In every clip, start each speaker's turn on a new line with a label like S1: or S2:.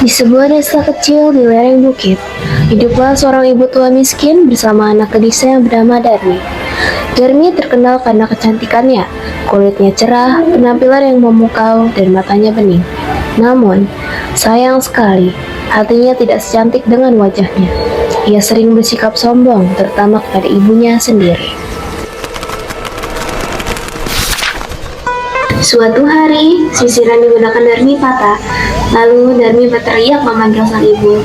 S1: Di sebuah desa kecil di lereng bukit, hiduplah seorang ibu tua miskin bersama anak gadisnya yang bernama Darmi. Darmi terkenal karena kecantikannya, kulitnya cerah, penampilan yang memukau, dan matanya bening. Namun, sayang sekali, hatinya tidak secantik dengan wajahnya. Ia sering bersikap sombong, terutama kepada ibunya sendiri. Suatu hari, sisiran digunakan Darmi patah. Lalu Darmi berteriak memanggil sang ibu.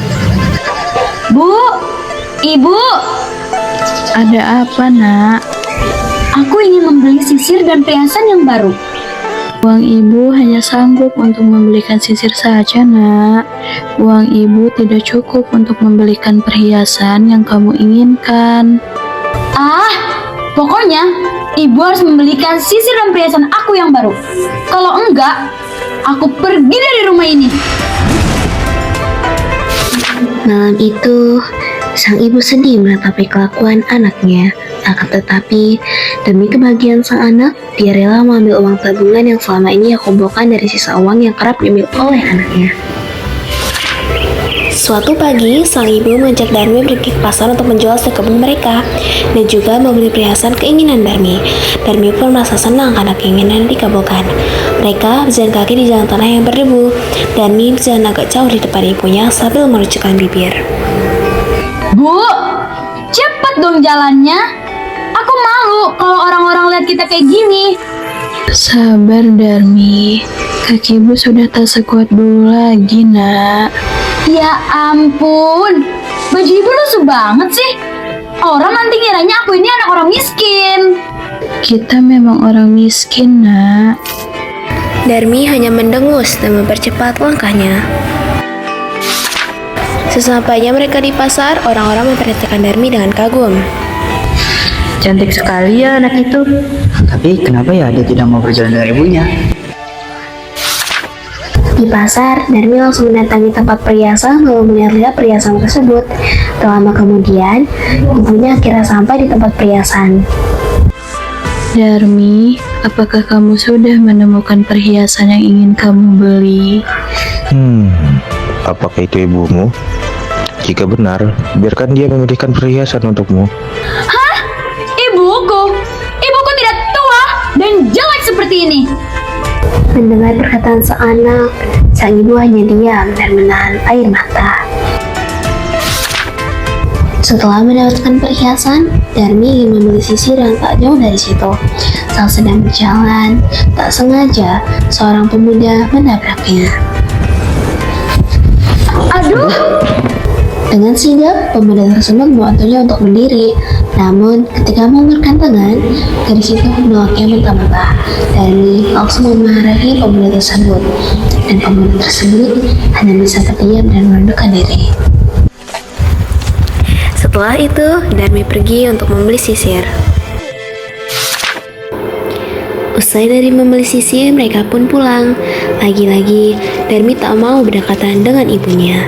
S2: Bu, ibu,
S3: Ada apa, nak?
S2: aku ingin membeli sisir dan perhiasan yang baru.
S3: Uang ibu hanya sanggup untuk membelikan sisir saja, nak. Uang ibu tidak cukup untuk membelikan perhiasan yang kamu inginkan.
S2: Pokoknya ibu harus membelikan sisir dan perhiasan aku yang baru. Kalau enggak, aku pergi dari rumah ini.
S1: Malam itu, sang ibu sedih menatapi kelakuan anaknya. Akan tetapi, demi kebahagiaan sang anak, dia rela mengambil uang tabungan yang selama ini ia kumpulkan dari sisa uang yang kerap dimiliki oleh anaknya. Suatu pagi, sang ibu mengajak Darmi pergi ke pasar untuk menjual hasil kebun mereka dan juga membeli perhiasan keinginan Darmi. Darmi pun merasa senang karena keinginan dikabulkan. Mereka berjalan kaki di jalan tanah yang berdebu. Darmi berjalan agak jauh di depan ibunya sambil merucukkan bibir.
S2: Bu, cepet dong jalannya. Aku malu kalau orang-orang lihat kita kayak gini.
S3: Sabar, Darmi. Kaki ibu sudah tak sekuat dulu lagi, nak.
S2: Ya ampun, baju ibu lusuh banget sih. Orang nanti ngiranya aku ini anak orang miskin.
S3: Kita memang orang miskin, nak.
S1: Darmi hanya mendengus dan mempercepat langkahnya. Sesampainya mereka di pasar, orang-orang memperhatikan Darmi dengan kagum.
S4: Cantik sekali ya anak itu. Tapi kenapa ya dia tidak mau berjalan dengan ibunya?
S1: Di pasar, Darmi langsung mendatangi tempat perhiasan lalu melihat perhiasan tersebut. Tak lama kemudian, ibunya akhirnya sampai di tempat perhiasan.
S3: Darmi, apakah kamu sudah menemukan perhiasan yang ingin kamu beli?
S5: Apakah itu ibumu? Jika benar, biarkan dia memilihkan perhiasan untukmu.
S2: Ibuku, ibuku tidak tua dan jelek seperti ini.
S1: Mendengar perkataan sang anak, sang ibu hanya diam dan menahan air mata. Setelah mendapatkan perhiasan, Darmi ingin membeli sisir yang tak jauh dari situ. Saat sedang berjalan, tak sengaja seorang pemuda menabraknya.
S2: Aduh,
S1: Dengan sigap, pemuda tersebut membantunya untuk berdiri. Namun, ketika mengulurkan tangan, gadis itu menolaknya mentah-mentah. Darmi langsung memarahi pemuda tersebut. Dan pemuda tersebut hanya bisa terdiam dan menundukkan diri. Setelah itu, Darmi pergi untuk membeli sisir. Usai dari membeli sisir, mereka pun pulang. Lagi-lagi, Darmi tak mau berdekatan dengan ibunya.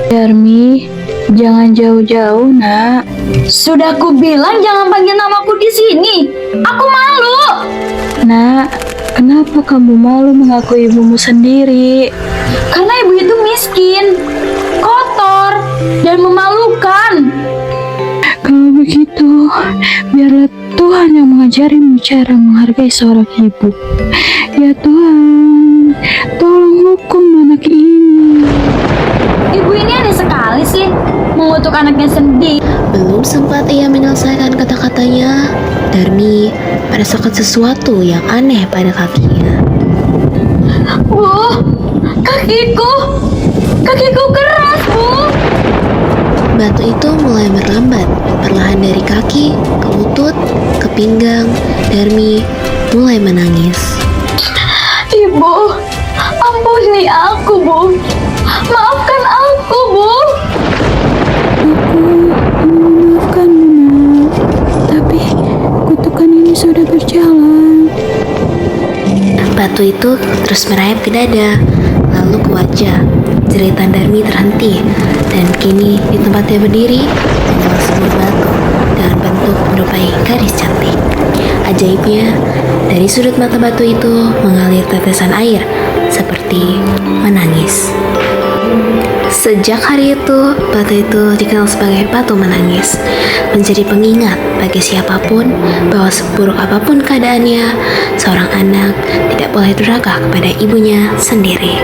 S3: Darmi, jangan jauh-jauh, nak.
S2: sudah ku bilang jangan panggil namaku di sini. Aku malu.
S3: Nak, kenapa kamu malu mengakui ibumu sendiri?
S2: Karena ibu itu miskin, kotor, dan memalukan.
S3: Kalau begitu, biarlah Tuhan yang mengajarimu cara menghargai seorang ibu. Ya Tuhan, tolong hukum anak ini.
S2: Ibu ini aneh sekali sih, mengutuk anaknya sendiri.
S1: Belum sempat ia menyelesaikan kata-katanya, Darmi merasakan sesuatu yang aneh pada kakinya.
S2: Bu, kakiku keras, Bu.
S1: Batu itu mulai merambat, perlahan dari kaki, ke lutut, ke pinggang. Darmi mulai menangis.
S2: Ibu, ampuni aku, Bu. Maafkan aku, Bu.
S3: Memaafkanmu, nak. Tapi kutukan ini sudah berjalan.
S1: Batu itu terus merayap ke dada, lalu ke wajah. Jeritan Darmi terhenti, dan kini di tempat dia berdiri adalah sebuah batu dengan bentuk menyerupai gadis cantik. Ajaibnya, dari sudut mata batu itu mengalir tetesan air, seperti menangis. Sejak hari itu, batu itu dikenal sebagai batu menangis, menjadi pengingat bagi siapapun bahwa seburuk apapun keadaannya, seorang anak tidak boleh durhaka kepada ibunya sendiri.